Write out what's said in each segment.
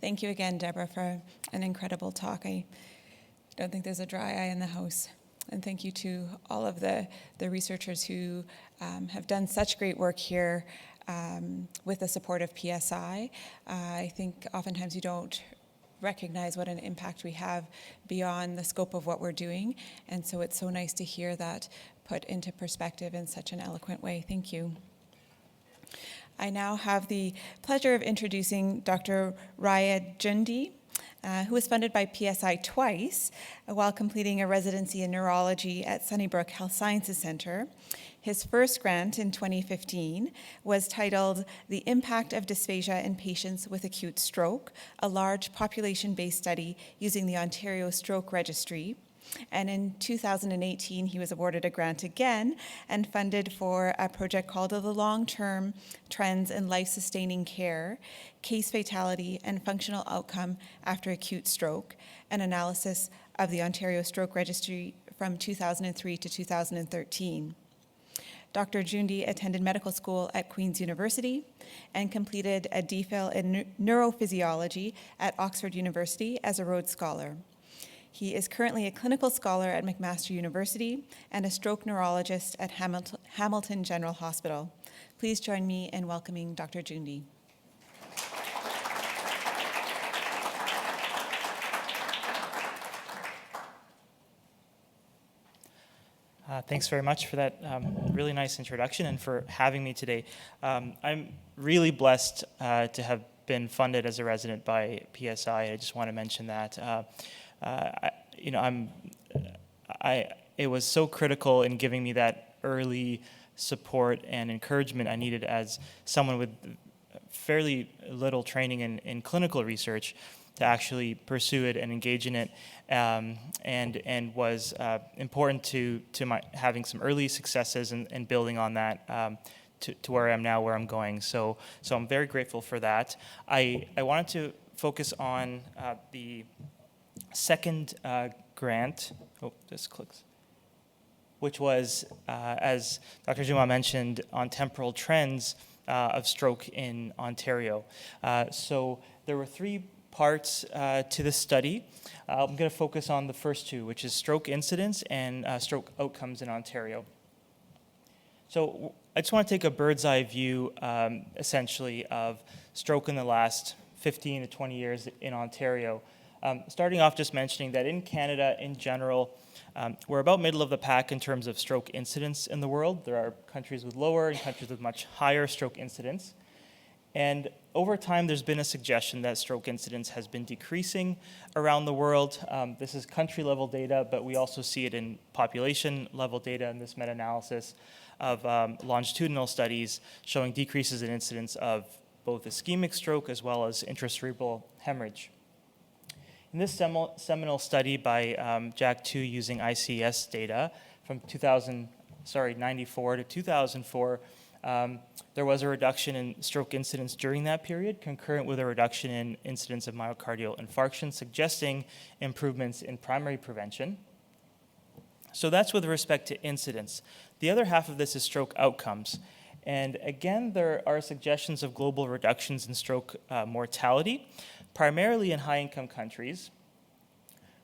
Thank you again, Deborah, for an incredible talk. I don't think there's a dry eye in the house. And thank you to all of the researchers who have done such great work here with the support of PSI. I think oftentimes you don't recognize what an impact we have beyond the scope of what we're doing. And so it's so nice to hear that put into perspective in such an eloquent way. Thank you. I now have the pleasure of introducing Dr. Raed Joundi, who was funded by PSI twice while completing a residency in neurology at Sunnybrook Health Sciences Center. His first grant in 2015 was titled The Impact of Dysphagia in Patients with Acute Stroke, a large population-based study using the Ontario Stroke Registry. And in 2018, he was awarded a grant again and funded for a project called The Long-Term Trends in Life-Sustaining Care, Case Fatality and Functional Outcome After Acute Stroke, an analysis of the Ontario Stroke Registry from 2003 to 2013. Dr. Joundi attended medical school at Queen's University and completed a DPhil in neurophysiology at Oxford University as a Rhodes Scholar. He is currently a clinical scholar at McMaster University and a stroke neurologist at Hamilton General Hospital. Please join me in welcoming Dr. Joundi. Thanks very much for that really nice introduction and for having me today. I'm really blessed to have been funded as a resident by PSI. I just want to mention that. It was so critical in giving me that early support and encouragement I needed as someone with fairly little training in clinical research to actually pursue it and engage in it, and was important to my having some early successes and building on that to where I am now, where I'm going. So I'm very grateful for that. I wanted to focus on the second grant, which was, as Dr. Juma mentioned, on temporal trends of stroke in Ontario. So there were three parts to the study. I'm going to focus on the first two, which is stroke incidence and stroke outcomes in Ontario. So I just want to take a bird's eye view, essentially, of stroke in the last 15 to 20 years in Ontario. Starting off just mentioning that in Canada, in general, we're about middle of the pack in terms of stroke incidence in the world. There are countries with lower and countries with much higher stroke incidence. And over time, there's been a suggestion that stroke incidence has been decreasing around the world. This is country-level data, but we also see it in population-level data in this meta-analysis of longitudinal studies showing decreases in incidence of both ischemic stroke as well as intracerebral hemorrhage. In this seminal study by Jack Tu using ICS data from 1994 to 2004, there was a reduction in stroke incidence during that period, concurrent with a reduction in incidence of myocardial infarction, suggesting improvements in primary prevention. So that's with respect to incidence. The other half of this is stroke outcomes. And again, there are suggestions of global reductions in stroke mortality, primarily in high-income countries.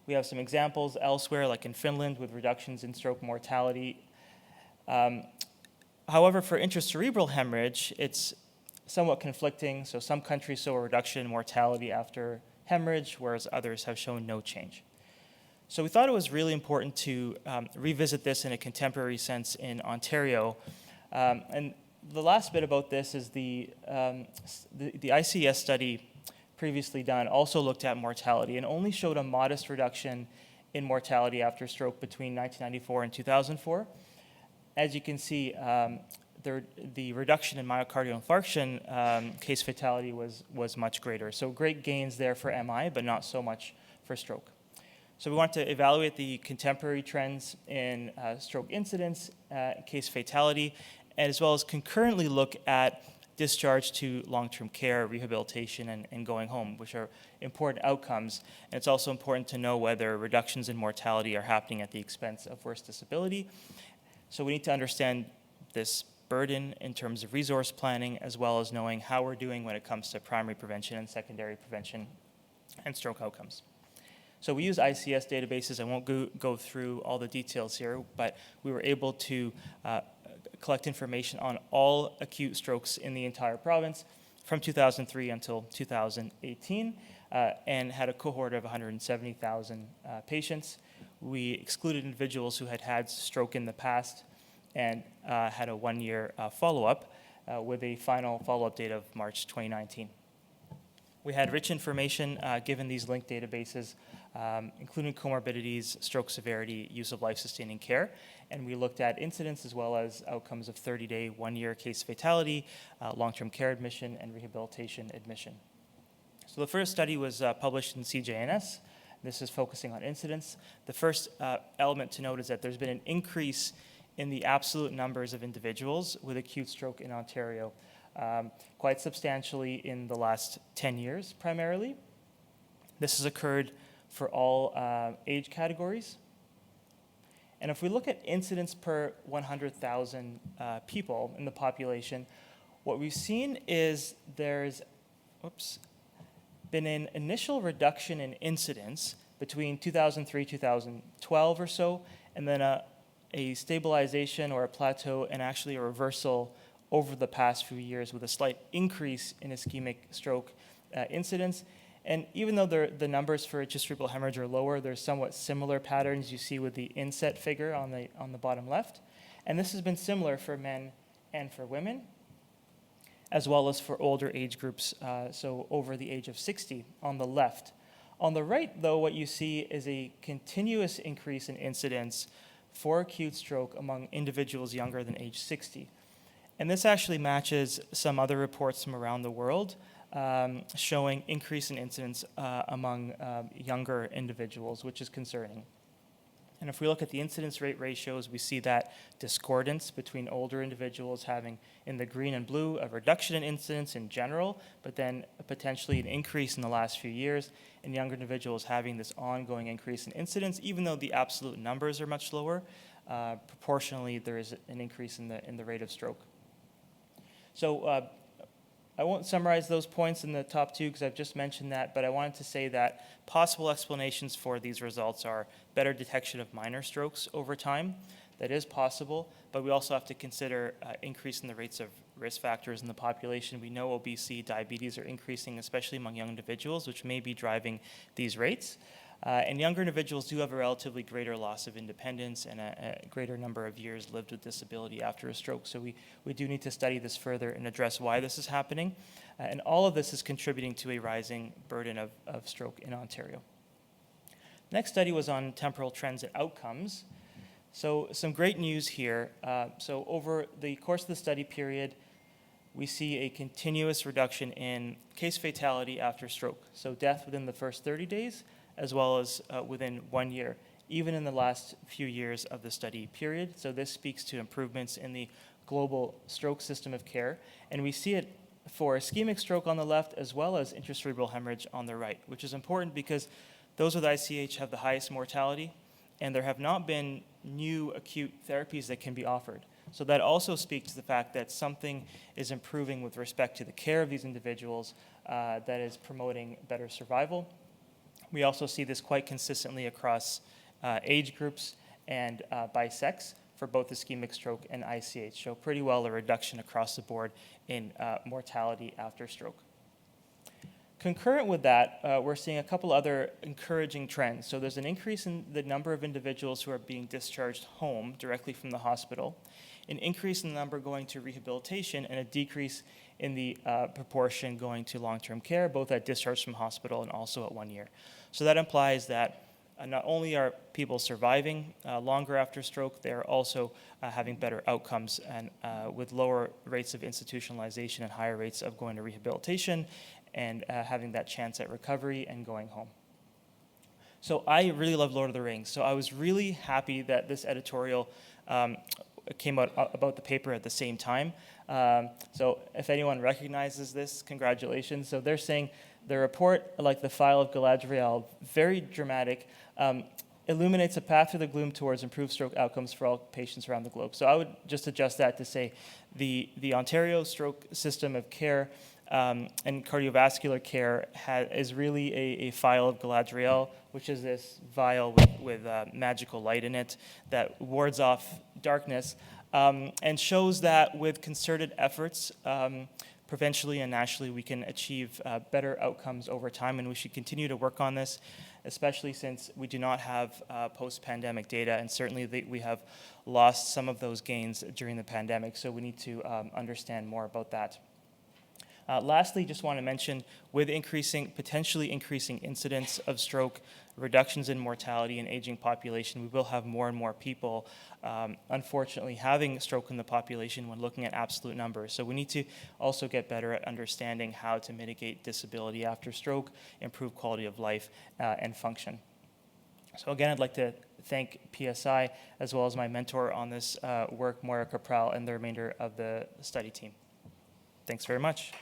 We have some examples elsewhere, like in Finland, with reductions in stroke mortality. However, for intracerebral hemorrhage, it's somewhat conflicting. So some countries show a reduction in mortality after hemorrhage, whereas others have shown no change. So we thought it was really important to revisit this in a contemporary sense in Ontario. And the last bit about this is the ICS study previously done also looked at mortality and only showed a modest reduction in mortality after stroke between 1994 and 2004. As you can see, the reduction in myocardial infarction case fatality was much greater. So great gains there for MI, but not so much for stroke. So we want to evaluate the contemporary trends in stroke incidence, case fatality, as well as concurrently look at discharge to long-term care, rehabilitation, and going home, which are important outcomes. And it's also important to know whether reductions in mortality are happening at the expense of worse disability. So we need to understand this burden in terms of resource planning, as well as knowing how we're doing when it comes to primary prevention and secondary prevention and stroke outcomes. So we use ICS databases. I won't go through all the details here, but we were able to collect information on all acute strokes in the entire province from 2003 until 2018, and had a cohort of 170,000 patients. We excluded individuals who had had stroke in the past and had a one-year follow-up with a final follow-up date of March 2019. We had rich information given these linked databases, including comorbidities, stroke severity, use of life-sustaining care, and we looked at incidence as well as outcomes of 30-day, one-year case fatality, long-term care admission, and rehabilitation admission. So the first study was published in CJNS. This is focusing on incidence. The first element to note is that there's been an increase in the absolute numbers of individuals with acute stroke in Ontario, quite substantially in the last 10 years primarily. This has occurred for all age categories. And if we look at incidence per 100,000 people in the population, what we've seen is there's been an initial reduction in incidence between 2003, 2012 or so, and then a stabilization or a plateau and actually a reversal over the past few years with a slight increase in ischemic stroke incidence. And even though the numbers for cerebral hemorrhage are lower, there's somewhat similar patterns you see with the inset figure on the bottom left. And this has been similar for men and for women, as well as for older age groups, so over the age of 60 on the left. On the right, though, what you see is a continuous increase in incidence for acute stroke among individuals younger than age 60. And this actually matches some other reports from around the world showing increase in incidence among younger individuals, which is concerning. And if we look at the incidence rate ratios, we see that discordance between older individuals having, in the green and blue, a reduction in incidence in general, but then potentially an increase in the last few years, and younger individuals having this ongoing increase in incidence, even though the absolute numbers are much lower, proportionally there is an increase in the rate of stroke. So I won't summarize those points in the top two because I've just mentioned that, but I wanted to say that possible explanations for these results are better detection of minor strokes over time. That is possible, but we also have to consider increase in the rates of risk factors in the population. We know obesity, diabetes are increasing, especially among young individuals, which may be driving these rates. And younger individuals do have a relatively greater loss of independence and a greater number of years lived with disability after a stroke. So we do need to study this further and address why this is happening. And all of this is contributing to a rising burden of stroke in Ontario. Next study was on temporal trends and outcomes. So some great news here. So over the course of the study period, we see a continuous reduction in case fatality after stroke. So death within the first 30 days, as well as within 1 year, even in the last few years of the study period. So this speaks to improvements in the global stroke system of care. And we see it for ischemic stroke on the left, as well as intracerebral hemorrhage on the right, which is important because those with ICH have the highest mortality, and there have not been new acute therapies that can be offered. So that also speaks to the fact that something is improving with respect to the care of these individuals that is promoting better survival. We also see this quite consistently across age groups and by sex for both ischemic stroke and ICH. So pretty well a reduction across the board in mortality after stroke. Concurrent with that, we're seeing a couple other encouraging trends. So there's an increase in the number of individuals who are being discharged home directly from the hospital, an increase in the number going to rehabilitation, and a decrease in the proportion going to long-term care, both at discharge from hospital and also at 1 year. So that implies that not only are people surviving longer after stroke, they're also having better outcomes and with lower rates of institutionalization and higher rates of going to rehabilitation and having that chance at recovery and going home. So I really love Lord of the Rings. So I was really happy that this editorial came out about the paper at the same time. So if anyone recognizes this, congratulations. So they're saying the report, like the file of Galadriel, very dramatic, illuminates a path through the gloom towards improved stroke outcomes for all patients around the globe. So I would just adjust that to say the Ontario stroke system of care And cardiovascular care is really a vial of Galadriel, which is this vial with magical light in it that wards off darkness, and shows that with concerted efforts, provincially and nationally, we can achieve better outcomes over time, and we should continue to work on this, especially since we do not have post-pandemic data, and certainly we have lost some of those gains during the pandemic, so we need to understand more about that. Lastly, just want to mention, with potentially increasing incidence of stroke, reductions in mortality and aging population, we will have more and more people, unfortunately, having stroke in the population when looking at absolute numbers. So we need to also get better at understanding how to mitigate disability after stroke, improve quality of life and function. So again, I'd like to thank PSI as well as my mentor on this work, Moira Capral, and the remainder of the study team. Thanks very much.